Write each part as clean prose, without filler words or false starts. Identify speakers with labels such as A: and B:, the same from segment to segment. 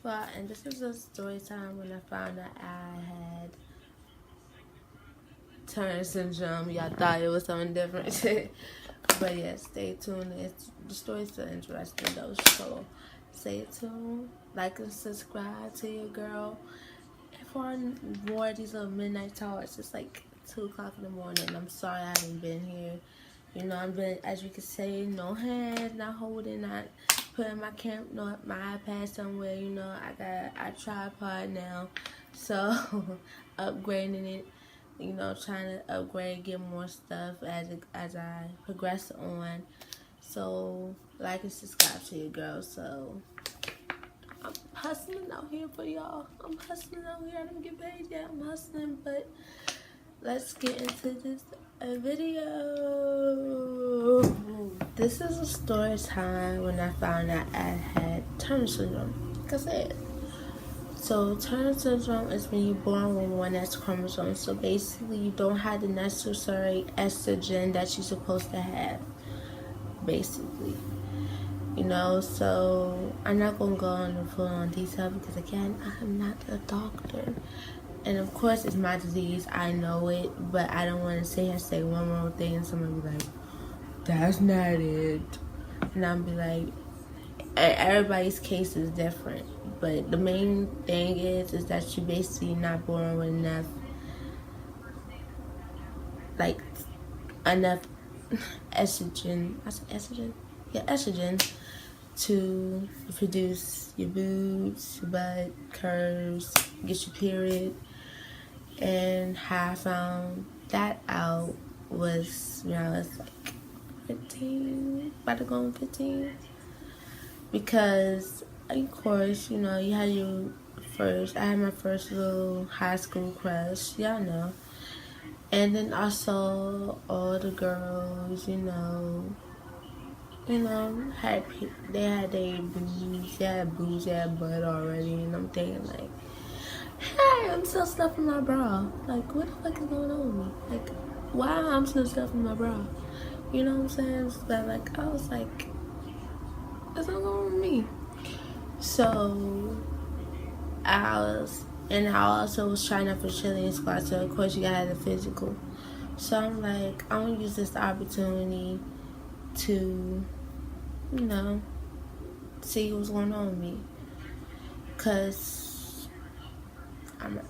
A: Well, and this is a story time when I found out I had Turner syndrome. Y'all thought it was something different. But yeah, stay tuned. The story's still interesting though, so stay tuned. Like and subscribe to your girl. And for more of these little midnight talks, it's like 2 o'clock in the morning. I'm sorry I haven't been here. You know, I've been, as you can say, no hands, not holding, not putting my iPad somewhere. You know, I got a tripod now, so upgrading it. You know, trying to upgrade, get more stuff as I progress on. So, like and subscribe to your girl. So, I'm hustling out here for y'all. I'm hustling out here. I don't get paid yet. I'm hustling, but let's get into this video. This is a story time when I found out I had Turner syndrome. Like I said. So Turner syndrome is when you're born with one X chromosome. So basically, you don't have the necessary estrogen that you're supposed to have. Basically, you know. So I'm not gonna go into full on detail because again, I'm not a doctor. And of course, it's my disease. I know it, but I don't want to say one more thing and somebody be like, "That's not it," and I'll be like, everybody's case is different. But the main thing is that you're basically not born with enough, like, enough estrogen. I said estrogen? Yeah, estrogen to produce your boobs, your butt, curves, get your period. And how I found that out was when I was like 15, about to go on 15. Because, of course, you know, you had I had my first little high school crush, y'all know. And then I saw all the girls, they had their boobs, they had butt already. And I'm thinking, like, hey, I'm still stuffing my bra. Like, what the fuck is going on with me? Like, why I'm still stuffing my bra? You know what I'm saying? So, like, I was like, what's going on with me? So, I also was trying out for cheerleading squad. So, of course, you gotta have the physical. So, I'm like, I'm gonna use this opportunity to, see what's going on with me. Because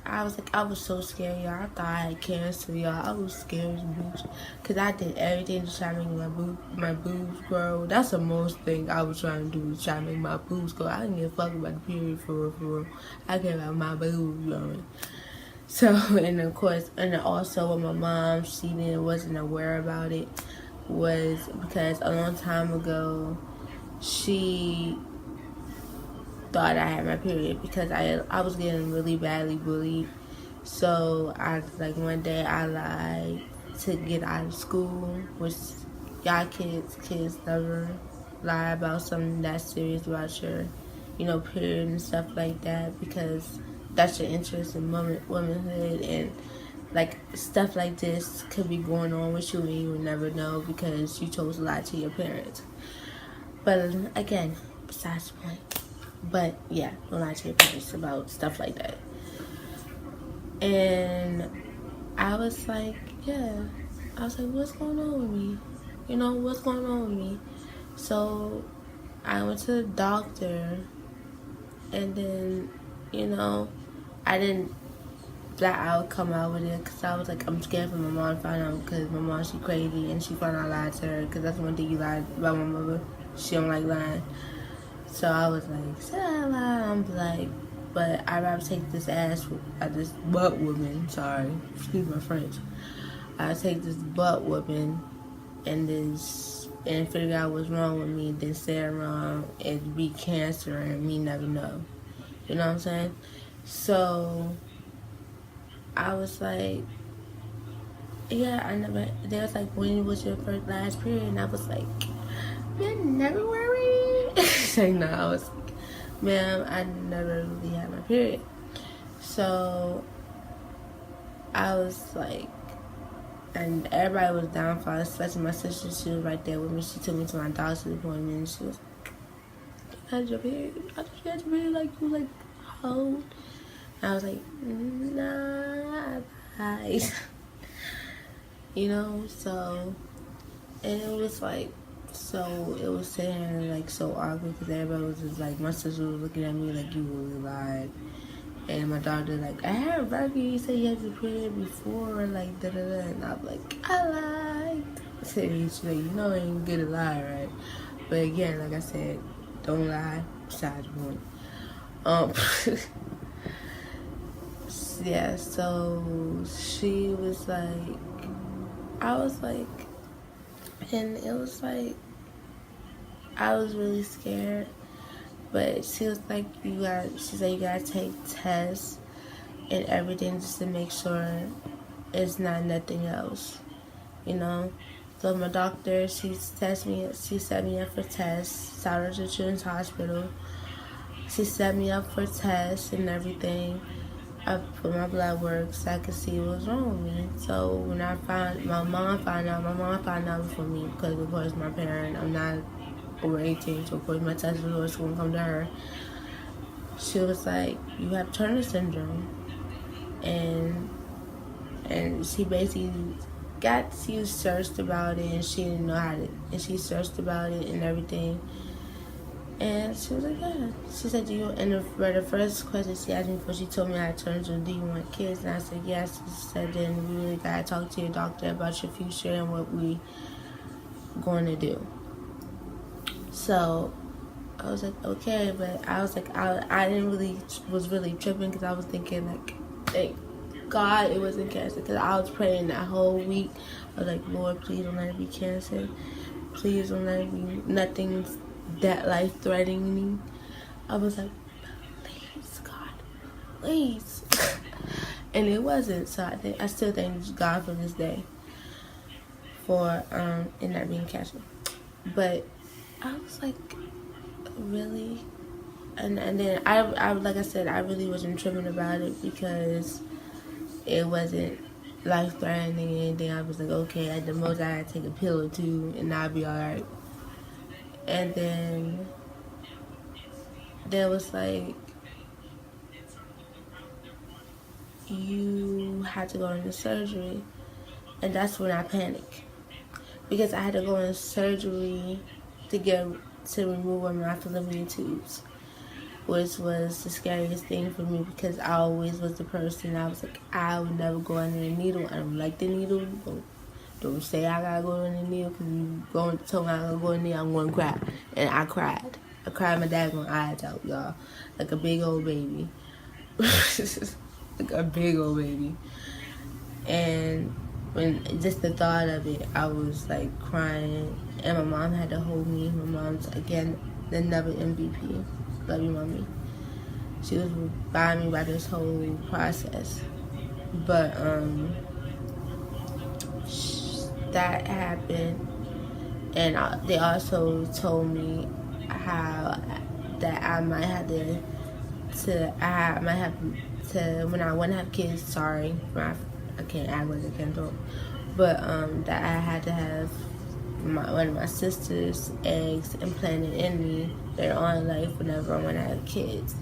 A: I was so scared, y'all. I thought I had cancer, y'all. I was scared as a bitch. Because I did everything to try to make my boobs grow. That's the most thing I was trying to do, was try to make my boobs grow. I didn't give a fuck about the period, for real. I cared about my boobs growing. So, and of course, and also with my mom, she wasn't aware about it. Was because a long time ago, she thought I had my period because I was getting really badly bullied. So one day I lied to get out of school, which y'all kids never lie about something that serious about your, period and stuff like that, because that's your interest in womanhood, and like stuff like this could be going on with you and you would never know because you chose to lie to your parents. But again, besides the point. But yeah, don't lie to your parents about stuff like that. And I was like, what's going on with me? What's going on with me? So I went to the doctor, and then, I didn't flat out come out with it because I was like, I'm scared for my mom to find out, because my mom, she crazy, and she found out I lied to her, because that's one thing you lied about my mother. She don't like lying. So I was like, should I lie? I'm like, but I'd rather take this butt whooping, sorry, excuse my French. I'd take this butt whooping and figure out what's wrong with me, then stay around and be cancer and me never know. You know what I'm saying? So I was like, they was like, when was your last period? And I was like, man, never worry. Like, no, I was like, man, I never really had my period. So I was like, and everybody was down for it, especially my sister. She was right there with me. She took me to my doctor's appointment, and she was like, had your period. I thought you had your period like you like old. And I was like, nah, bye. You know, so, and it was like, so it was saying like so awkward because everybody was just like, my sister was looking at me like you really lied. And my doctor like, I heard Rocky, you said you had your period before, like da da da, and I'm like, I lied. So she's like, you know, I ain't good at lie, right? But again, like I said, don't lie. Besides point. Yeah. So she was like, I was like, and it was like, I was really scared. But she was like, she said you gotta take tests and everything just to make sure it's not nothing else, you know. So my doctor, she set me up for tests. Shout to Children's Hospital. She set me up for tests and everything. I put my blood work so I could see what was wrong with me. So when my mom found out before me because of course my parent, I'm not over 18, so of course my test results wouldn't come to her. She was like, you have Turner syndrome. And she basically she searched about it and she didn't know how to, and she searched about it and everything. And she was like, yeah. She said, the first question she asked me before she told me I had Turner syndrome, do you want kids? And I said, yes. She said, then we really gotta talk to your doctor about your future and what we going to do. So I was like, okay, but I was like, I was really tripping because I was thinking like, thank God it wasn't cancer, because I was praying that whole week. I was like, Lord, please don't let it be cancer. Please don't let it be nothing that life-threatening me. I was like, please, God, please. And it wasn't, so I still thank God for this day for it not being cancer. But I was like, really? And then I like I said, I really wasn't tripping about it because it wasn't life-threatening or anything. I was like, okay, at the most I had to take a pill or two and I'll be alright. And then there was like, you had to go into surgery. And that's when I panicked. Because I had to go into surgery to remove one of my fallopian tubes, which was the scariest thing for me because I always was the person, I was like, I would never go under the needle. I don't like the needle. Don't say I gotta go in the needle because you tell me I gotta go in there, I'm gonna cry. And I cried. I cried my daggone eyes out, y'all. Like a big old baby. Like a big old baby. And when just the thought of it, I was like crying. And my mom had to hold me. My mom's, again, another MVP. Love you, mommy. She was by me by this whole process. But that happened, and they also told me how that I might have to when I want to have kids. Sorry, I can't act like I can't talk. But that I had to have one of my sister's eggs implanted in me later on in life whenever I want to have kids,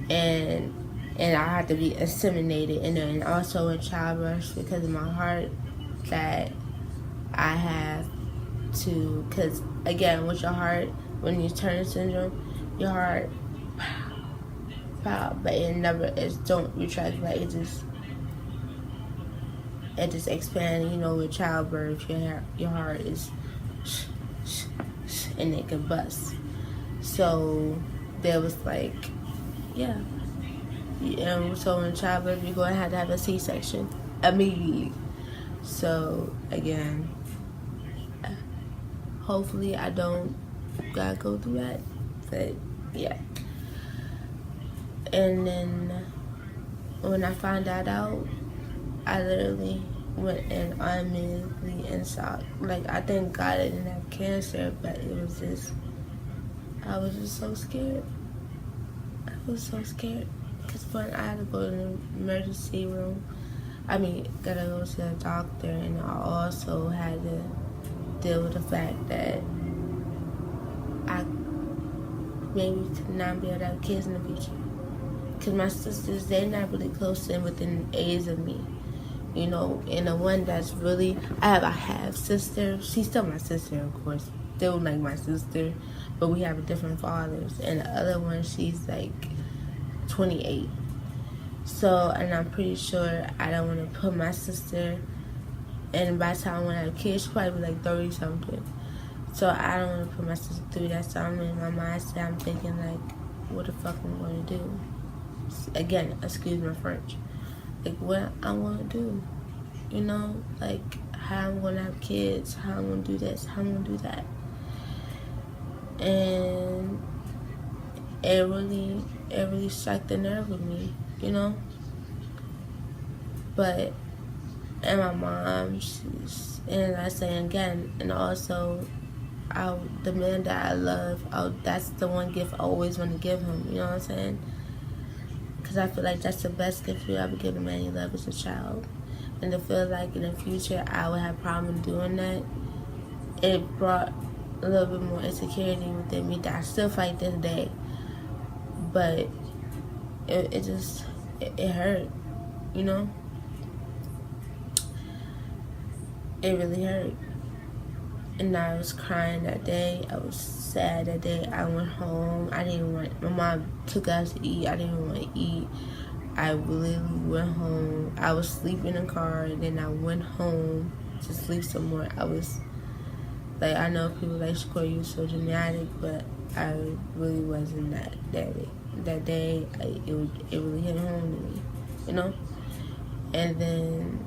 A: and I had to be inseminated, and then also in childbirth because of my heart that I have to, because again with your heart, when you Turner syndrome, your heart pow, but it don't retract, like it just expands, you know, with childbirth your heart is and it can bust. So there was like, yeah. And so in childbirth you're going to have a C-section immediately. So again, hopefully I don't gotta go through that, but yeah. And then when I found that out, I literally went in immediately in shock. Like, I thank God I didn't have cancer, but it was just, I was just so scared. I was so scared because when I had to go to the emergency room, gotta go to the doctor, and I also had to deal with the fact that maybe to not be able to have kids in the future. Because my sisters, they're not really close in within age of me. You know, and the one that's really, I have a half sister. She's still my sister, of course, still like my sister, but we have different fathers. And the other one, she's like 28. So, and I'm pretty sure I don't want to put my sister, and by the time I want to have kids, she'll probably be like 30 something. So I don't want to put my sister through that. So I'm in my mindset, I'm thinking like, what the fuck am I going to do? Again, excuse my French. Like, what I want to do, you know, like how I'm going to have kids, how I'm going to do this, how I'm going to do that. And it really struck the nerve with me, you know. But, and my mom, and I say again, and also, the man that I love, that's the one gift I always want to give him, you know what I'm saying? Because I feel like that's the best gift you ever give a man you love as a child. And to feel like in the future I would have problem doing that, it brought a little bit more insecurity within me that I still fight this day. But it hurt, you know? It really hurt. And I was crying that day. I was sad that day. I went home. My mom took us to eat. I didn't even want to eat. I literally went home. I was sleeping in the car, and then I went home to sleep some more. I was, like, I know people like, Shakur, you so dramatic, but I really wasn't that day. That day, it really hit home to me, you know? And then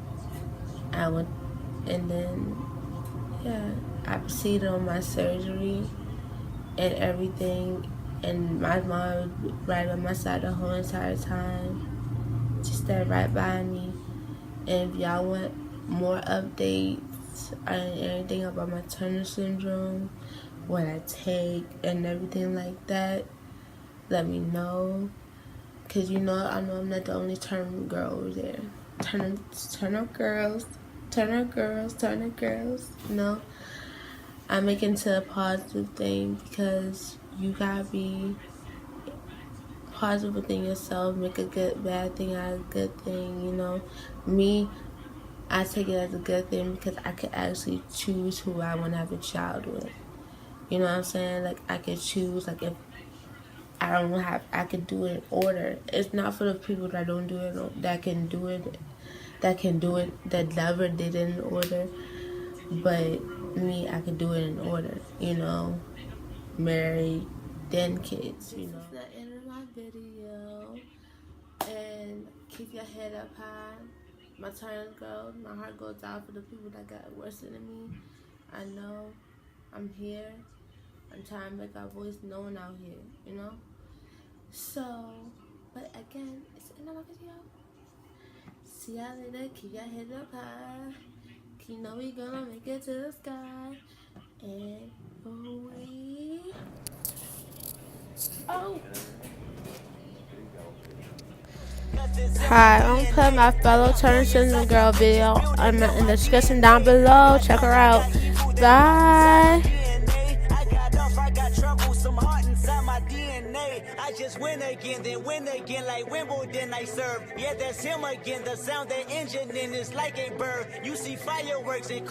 A: yeah, I proceeded on my surgery and everything, and my mom was right by my side the whole entire time. She stayed right by me. And if y'all want more updates and anything about my Turner syndrome, what I take and everything like that, let me know. Cause you know, I know I'm not the only Turner girl over there. Turner girls, you know. I make it into a positive thing because you gotta be positive within yourself, make a bad thing out of a good thing, you know. Me, I take it as a good thing because I can actually choose who I want to have a child with. You know what I'm saying? Like, I can choose, like, if I could do it in order. It's not for the people that don't do it, that never did it in order. But me, I could do it in order, you know, married, then kids, you know. That's the end of my video, and keep your head up high. My Turner girl, my heart goes out for the people that got worse than me. I know I'm here. I'm trying to make our voice known out here, you know. So, but again, it's the end of my video. See y'all later. Keep your head up high. You know we gonna make it to the sky. And hi, I'm gonna put my fellow Turner Syndrome girl video in the description down below. Check her out. Bye. I just win again, then win again, like Wimbledon I serve. Yeah, that's him again. The sound that engine in is like a bird. You see fireworks and